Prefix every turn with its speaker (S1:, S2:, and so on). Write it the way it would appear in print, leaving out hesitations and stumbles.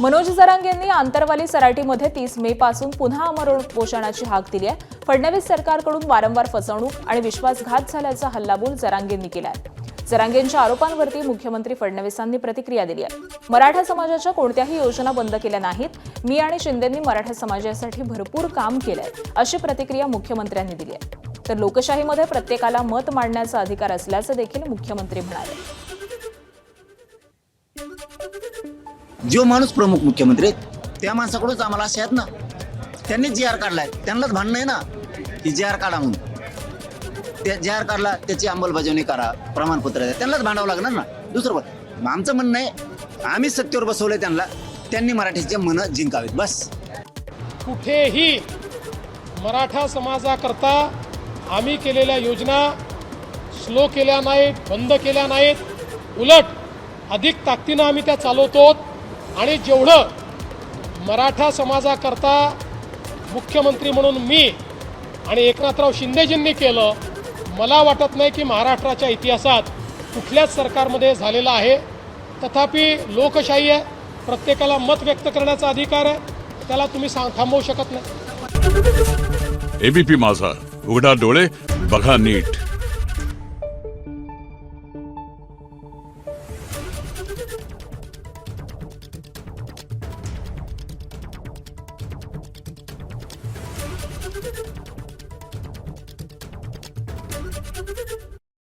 S1: मनोज जरांगेंनी आंतरवाली सराटीमध्ये 30 मे पासून पुन्हा अमर उपोषणाची हाक दिली आहे. फडणवीस सरकारकडून वारंवार फसवणूक आणि विश्वासघात झाल्याचा हल्लाबोल जरांगेंनी केला आहे. जरांगेंच्या आरोपांवरती मुख्यमंत्री फडणवीसांनी प्रतिक्रिया दिली आहे. मराठा समाजाच्या कोणत्याही योजना बंद केल्या नाहीत. मी आणि शिंदेंनी मराठा समाजासाठी भरपूर काम केलंय, अशी प्रतिक्रिया मुख्यमंत्र्यांनी दिली आहे. तर लोकशाहीमध्ये प्रत्येकाला मत मांडण्याचा अधिकार असल्याचं देखील मुख्यमंत्री म्हणाले.
S2: जो माणूस प्रमुख मुख्यमंत्री त्या माणसाकडूनच आम्हाला असे आहेत ना, त्यांनी जी.आर. काढलाय, त्यांनाच भांडण आहे ना की जी.आर. काढा म्हणून. त्या जी.आर. काढला, त्याची अंमलबजावणी करा, प्रमाणपत्र द्या, त्यांनाच भांडावं लागणार ना. दुसरं पण आमचं म्हणणं आहे, आम्ही सत्तेवर बसवलंय त्यांना, त्यांनी मराठीचे मन जिंकावेत बस.
S3: कुठेही मराठा समाजाकरता आम्ही केलेल्या योजना स्लो केल्या नाहीत, बंद केल्या नाहीत. उलट अधिक ताकदीनं आम्ही त्या चालवतो. आणि जेवढं मराठा समाजाकरता मुख्यमंत्री म्हणून मी आणि एकनाथराव शिंदेजींनी केलं, मला वाटत नाही की महाराष्ट्राच्या इतिहासात कुठल्याच सरकारमध्ये झालेलं आहे. तथापि लोकशाही आहे, प्रत्येकाला मत व्यक्त करण्याचा अधिकार आहे, त्याला तुम्ही थांबवू शकत नाही.
S4: एबीपी माझा, उघडा डोळे बघा नीट.